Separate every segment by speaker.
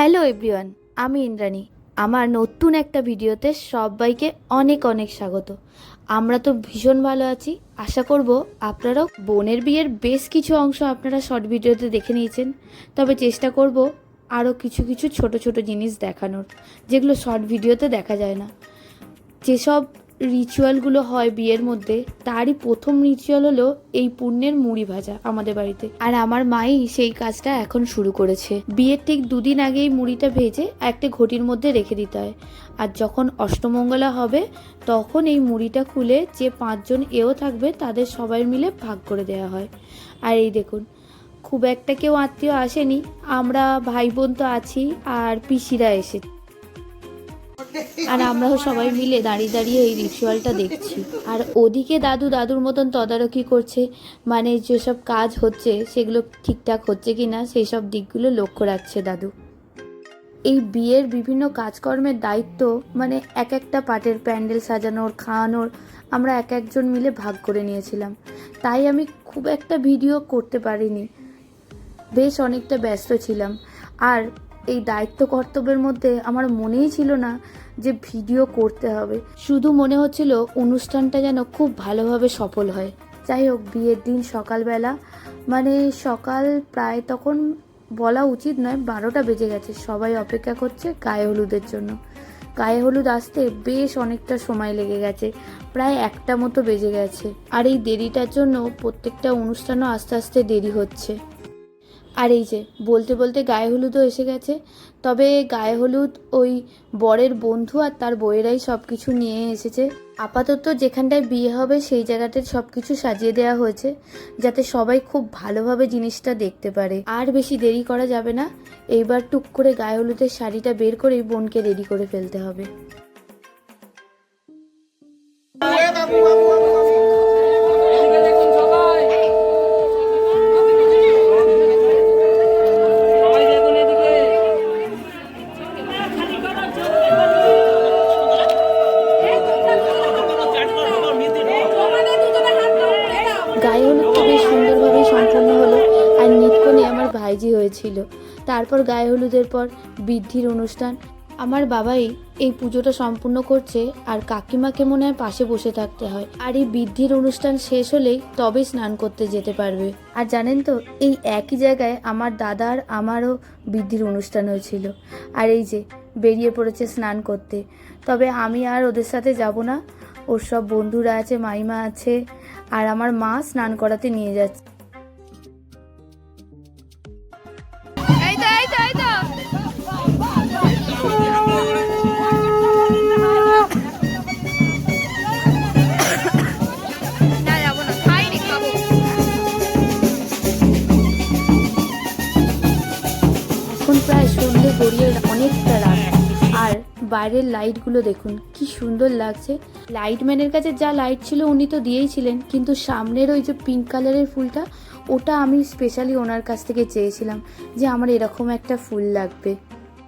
Speaker 1: Hello everyone, আমি ইন্দ্রাণী। আমার নতুন একটা ভিডিওতে সবাইকে অনেক অনেক স্বাগত। আমরা তো ভীষণ ভালো আছি, আশা করব আপনারাও। বোনের বিয়ের বেশ কিছু অংশ আপনারা শর্ট ভিডিওতে দেখে নিয়েছেন, তবে চেষ্টা করব আরও কিছু কিছু ছোট ছোট জিনিস দেখানোর, যেগুলো শর্ট ভিডিওতে দেখা যায় না। যেসব রিচুয়ালগুলো হয় বিয়ের মধ্যে, তারই প্রথম রিচুয়াল হলো এই পুণ্যের মুড়ি ভাজা আমাদের বাড়িতে। আর আমার মাই সেই কাজটা এখন শুরু করেছে। বিয়ের ঠিক দুদিন আগেই মুড়িটা ভেজে একটা ঘটির মধ্যে রেখে দিতে হয়, আর যখন অষ্টমঙ্গলা হবে তখন এই মুড়িটা খুলে যে 5জন এও থাকবে তাদের সবাই মিলে ভাগ করে দেওয়া হয়। আর এই দেখুন, খুব একটা কেউ আত্মীয় আসেনি, আমরা ভাই বোন তো আছি, আর পিসিরা এসেছে, আর আমরাও সবাই মিলে দাঁড়িয়ে দাঁড়িয়ে এই রিচুয়ালটা দেখছি। আর ওদিকে দাদুর মতন তদারকি করছে, মানে যেসব কাজ হচ্ছে সেগুলো ঠিকঠাক হচ্ছে কি না সেই সব দিকগুলো লক্ষ্য রাখছে দাদু। এই বিয়ের বিভিন্ন কাজকর্মের দায়িত্ব মানে এক একটা পার্টের, প্যান্ডেল সাজানোর, খাওয়ানোর, আমরা এক একজন মিলে ভাগ করে নিয়েছিলাম। তাই আমি খুব একটা ভিডিও করতে পারিনি, বেশ অনেকটা ব্যস্ত ছিলাম। আর এই দায়িত্ব কর্তব্যের মধ্যে আমার মনেই ছিল না যে ভিডিও করতে হবে, শুধু মনে হচ্ছিল অনুষ্ঠানটা যেন খুব ভালোভাবে সফল হয়। যাই হোক, বিয়ের দিন সকালবেলা, মানে সকাল প্রায় তখন বলা উচিত নয়, 12টা বেজে গেছে। সবাই অপেক্ষা করছে গায়ে হলুদের জন্য। গায়ে হলুদ আসতে বেশ অনেকটা সময় লেগে গেছে, প্রায় 1টা মতো বেজে গেছে। আর এই দেরিটার জন্য প্রত্যেকটা অনুষ্ঠানও আস্তে আস্তে দেরি হচ্ছে। আর এই যে বলতে বলতে গায়ে হলুদও এসে গেছে। তবে গায়ে হলুদ ওই বরের বন্ধু আর তার বউয়েরাই সব কিছু নিয়ে এসেছে। আপাতত যেখানটায় বিয়ে হবে সেই জায়গাতে সব কিছু সাজিয়ে দেওয়া হয়েছে, যাতে সবাই খুব ভালোভাবে জিনিসটা দেখতে পারে। আর বেশি দেরি করা যাবে না, এইবার টুক করে গায়ে হলুদের শাড়িটা বের করেই বোনকে রেডি করে ফেলতে হবে। গায়ে হলুদটা বেশ সুন্দরভাবেই সম্পন্ন হলো, আর নিতকনে আমার ভাইজি হয়েছিল। তারপর গায়ে হলুদের পর বৃদ্ধির অনুষ্ঠান। আমার বাবাই এই পুজোটা সম্পূর্ণ করছে, আর কাকিমাকে মনে হয় পাশে বসে থাকতে হয়। আর এই বৃদ্ধির অনুষ্ঠান শেষ হলেই তবে স্নান করতে যেতে পারবে। আর জানেন তো, এই একই জায়গায় আমার দাদার আমারও বৃদ্ধির অনুষ্ঠান হয়েছিল। আর এই যে বেরিয়ে পড়েছে স্নান করতে। তবে আমি আর ওদের সাথে যাব না, ওর সব বন্ধুরা আছে, মাইমা আছে, আর আমার মা স্নান করাতে নিয়ে যাচ্ছে। এখন প্রায় সন্ধ্যে গড়িয়ে অনেকটা রাত, আর বাইরের লাইটগুলো দেখুন কি সুন্দর লাগছে। লাইটম্যানের কাছে যা লাইট ছিল উনি তো দিয়েইছিলেন, কিন্তু সামনের ওই যে পিঙ্ক কালারের ফুলটা, ওটা আমি স্পেশালি ওনার কাছ থেকে চেয়েছিলাম যে আমার এরকম একটা ফুল লাগবে।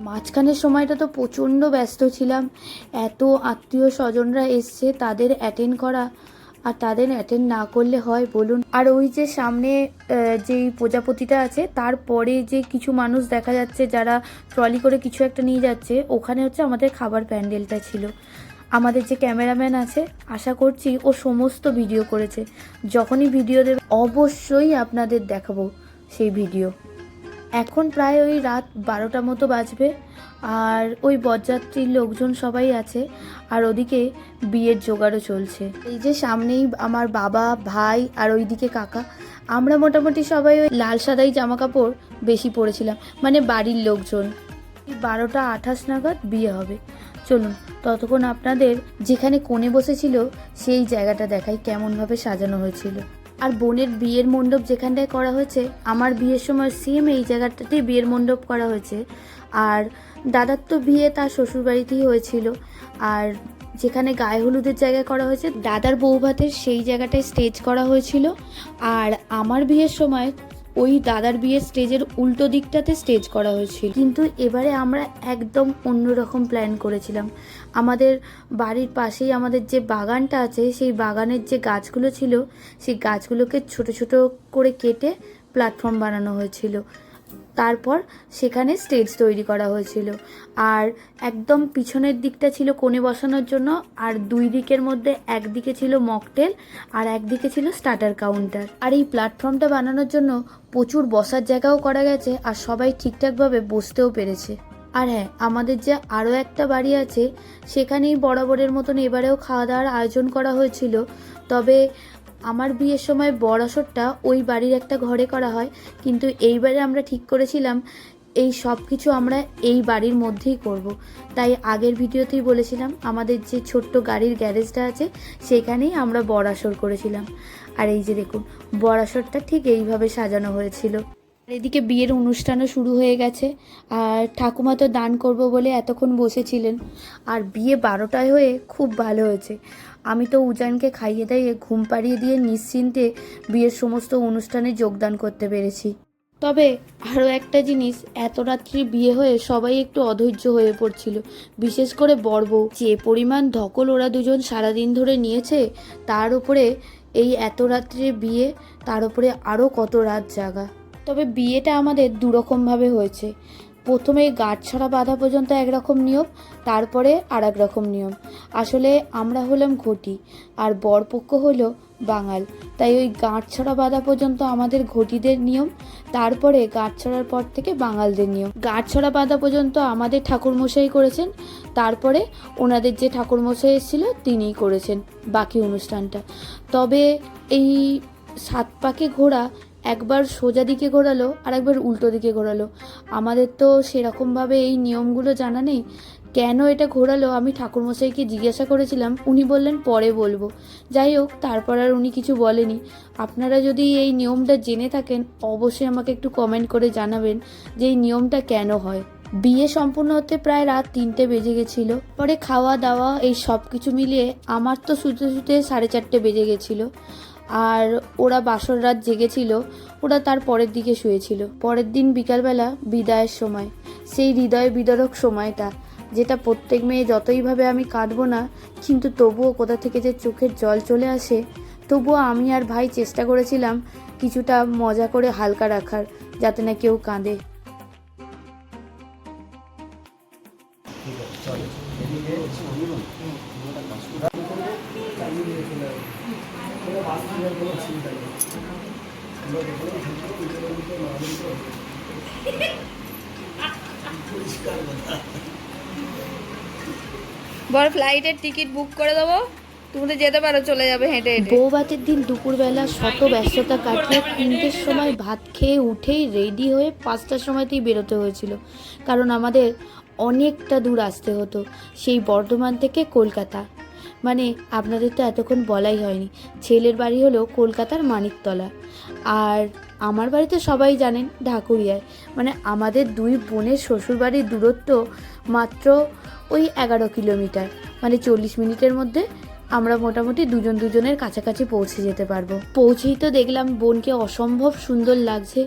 Speaker 1: মাঝখানের সময়টা তো প্রচণ্ড ব্যস্ত ছিলাম, এত আত্মীয় স্বজনরা এসছে, তাদের অ্যাটেন্ড করা, আর তাদের অ্যাটেন্ড না করলে হয় বলুন। আর ওই যে সামনে যেই প্রজাপতিটা আছে, তারপরে যে কিছু মানুষ দেখা যাচ্ছে যারা ট্রলি করে কিছু একটা নিয়ে যাচ্ছে, ওখানে হচ্ছে আমাদের খাবার প্যান্ডেলটা ছিল। আমাদের যে ক্যামেরাম্যান আছে, আশা করছি ও সমস্ত ভিডিও করেছে। যখনই ভিডিও দেবে অবশ্যই আপনাদের দেখাবো সেই ভিডিও। এখন প্রায় ওই রাত 12টা মতো বাজবে, আর ওই বরযাত্রীর লোকজন সবাই আছে, আর ওদিকে বিয়ের জোগাড়ও চলছে। এই যে সামনেই আমার বাবা, ভাই, আর ওইদিকে কাকা। আমরা মোটামুটি সবাই ওই লাল সাদাই জামা কাপড় বেশি পরেছিলাম, মানে বাড়ির লোকজন। 12টা 28 নাগাদ বিয়ে হবে। চলুন ততক্ষণ আপনাদের যেখানে কোণে বসেছিল সেই জায়গাটা দেখাই, কেমনভাবে সাজানো হয়েছিল। আর বোনের বিয়ের মণ্ডপ যেখানটায় করা হয়েছে, আমার বিয়ের সময় সেম এই জায়গাটাতেই বিয়ের মণ্ডপ করা হয়েছে। আর দাদার তো বিয়ে তার শ্বশুরবাড়িতেই হয়েছিল। আর যেখানে গায়ে হলুদের জায়গায় করা হয়েছে, দাদার বৌভাতের সেই জায়গাটায় স্টেজ করা হয়েছিল। আর আমার বিয়ের সময় ওই দাদার বিয়ের স্টেজের উল্টো দিকটাতে স্টেজ করা হয়েছিল। কিন্তু এবারে আমরা একদম অন্যরকম প্ল্যান করেছিলাম। আমাদের বাড়ির পাশেই আমাদের যে বাগানটা আছে, সেই বাগানের যে গাছগুলো ছিল, সেই গাছগুলোকে ছোট ছোট করে কেটে প্ল্যাটফর্ম বানানো হয়েছিল। তারপর সেখানে স্টেজ তৈরি করা হয়েছিল। আর একদম পিছনের দিকটা ছিল কোণে বসানোর জন্য, আর দুই দিকের মধ্যে একদিকে ছিল মকটেল আর একদিকে ছিল স্টার্টার কাউন্টার। আর এই প্ল্যাটফর্মটা বানানোর জন্য প্রচুর বসার জায়গাও করা গেছে, আর সবাই ঠিকঠাকভাবে বসতেও পেরেছে। আর হ্যাঁ, আমাদের যে আরও একটা বাড়ি আছে সেখানেই বরাবরের মতন এবারেও খাওয়া দাওয়ার আয়োজন করা হয়েছিল। তবে আমার বিয়ের সময় বড়াসরটা ওই বাড়ির একটা ঘরে করা হয়, কিন্তু এইবারে আমরা ঠিক করেছিলাম এই সব কিছু আমরা এই বাড়ির মধ্যেই করব। তাই আগের ভিডিওতেই বলেছিলাম আমাদের যে ছোট্ট গাড়ির গ্যারেজটা আছে সেখানেই আমরা বড়াসর করেছিলাম। আর এই যে দেখুন, বড়াসরটা ঠিক এইভাবে সাজানো হয়েছিল। এদিকে বিয়ের অনুষ্ঠানও শুরু হয়ে গেছে, আর ঠাকুমা তো দান করব বলে এতক্ষণ বসেছিলেন। আর বিয়ে 12টায় হয়ে খুব ভালো হয়েছে। আমি তো উজানকে খাইয়ে দাইয়ে ঘুম পাড়িয়ে দিয়ে নিশ্চিন্তে বিয়ের সমস্ত অনুষ্ঠানে যোগদান করতে পেরেছি। তবে আরও একটা জিনিস, এত রাত্রি বিয়ে হয়ে সবাই একটু অধৈর্য হয়ে পড়ছিল, বিশেষ করে বর বউ। যে পরিমাণ ধকল ওরা দুজন সারাদিন ধরে নিয়েছে, তার উপরে এই এত রাত্রে বিয়ে, তার উপরে আরও কত রাত জাগা। তবে বিয়েটা আমাদের দুরকমভাবে হয়েছে। প্রথমে গাঁটছড়া বাঁধা পর্যন্ত একরকম নিয়ম, তারপরে আর এক রকম নিয়ম। আসলে আমরা হলাম ঘটি আর বরপক্ষ হলো বাঙাল, তাই ওই গাঁটছড়া বাঁধা পর্যন্ত আমাদের ঘটিদের নিয়ম, তারপরে গাঁটছড়ার পর থেকে বাঙালদের নিয়ম। গাঁটছড়া বাঁধা পর্যন্ত আমাদের ঠাকুরমশাই করেছেন, তারপরে ওনাদের যে ঠাকুরমশাই এসেছিল তিনিই করেছেন বাকি অনুষ্ঠানটা। তবে এই 7 পাকে ঘোরা একবার সোজা দিকে ঘোরালো আর একবার উল্টো দিকে ঘোরালো। আমাদের তো সেরকমভাবে এই নিয়মগুলো জানা নেই, কেন এটা ঘোরালো আমি ঠাকুরমশাইকে জিজ্ঞাসা করেছিলাম, উনি বললেন পরে বলবো। যাই হোক, তারপর আর উনি কিছু বলেনি। আপনারা যদি এই নিয়মটা জেনে থাকেন অবশ্যই আমাকে একটু কমেন্ট করে জানাবেন যে এই নিয়মটা কেন হয়। বিয়ে সম্পূর্ণ হতে প্রায় রাত 3টে বেজে গেছিলো। পরে খাওয়া দাওয়া এই সব কিছু মিলিয়ে আমার তো শুতে শুতে 4:30 বেজে গেছিলো। আর ওরা বাসর রাত জেগেছিল, ওরা তার পরের দিকে শুয়েছিল। পরের দিন বিকালবেলা বিদায়ের সময়, সেই হৃদয় বিদারক সময়টা, যেটা প্রত্যেক মেয়ে যতইভাবে আমি কাঁদবো না, কিন্তু তবুও কোথা থেকে যে চোখের জল চলে আসে। তবুও আমি আর ভাই চেষ্টা করেছিলাম কিছুটা মজা করে হালকা রাখার, যাতে না কেউ কাঁদে।
Speaker 2: বড় ফ্লাইটের টিকিট বুক করে দেবো, তুমি তো যেতে পারো, চলে যাবে হেঁটে হেঁটে।
Speaker 1: বউভাতের দিন দুপুরবেলা শত ব্যস্ততা কাটিয়ে 3টের সময় ভাত খেয়ে উঠেই রেডি হয়ে 5টার সময়তেই বেরোতে হয়েছিল, কারণ আমাদের অনেকটা দূর আসতে হতো, সেই বর্ধমান থেকে কলকাতা। মানে আপনাদের তো এতক্ষণ বলাই হয়নি, ছেলের বাড়ি হলো কলকাতার মানিকতলা, আর আমার বাড়িতে সবাই জানেন ঢাকুরিয়ায়। মানে আমাদের দুই বোনের শ্বশুরবাড়ির দূরত্ব মাত্র ওই 11 কিলোমিটার, মানে 40 মিনিটের মধ্যে আমরা মোটামুটি দুজন দুজনের কাছাকাছি পৌঁছে যেতে পারবো। পৌঁছেই তো দেখলাম বোনকে অসম্ভব সুন্দর লাগছে,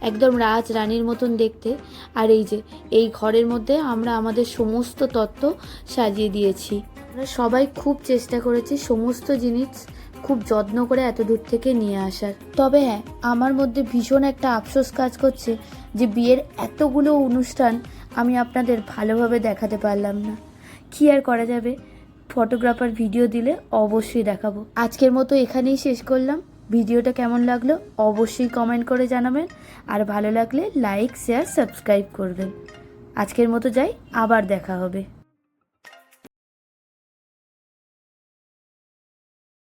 Speaker 1: একদম রাজ রানীর মতন দেখতে। আর এই যে এই ঘরের মধ্যে আমরা আমাদের সমস্ত তত্ত্ব সাজিয়ে দিয়েছি। আমরা সবাই খুব চেষ্টা করেছি সমস্ত জিনিস খুব যত্ন করে এত দূর থেকে নিয়ে আসার। তবে হ্যাঁ, আমার মধ্যে ভীষণ একটা আফসোস কাজ করছে যে বিয়ের এতগুলো অনুষ্ঠান আমি আপনাদের ভালোভাবে দেখাতে পারলাম না। কি আর করা যাবে, ফটোগ্রাফার ভিডিও দিলে অবশ্যই দেখাবো। আজকের মতো এখানেই শেষ করলাম। ভিডিওটা কেমন লাগলো অবশ্যই কমেন্ট করে জানাবেন, আর ভালো লাগলে লাইক, শেয়ার, সাবস্ক্রাইব করবেন। আজকের মতো যাই, আবার দেখা হবে।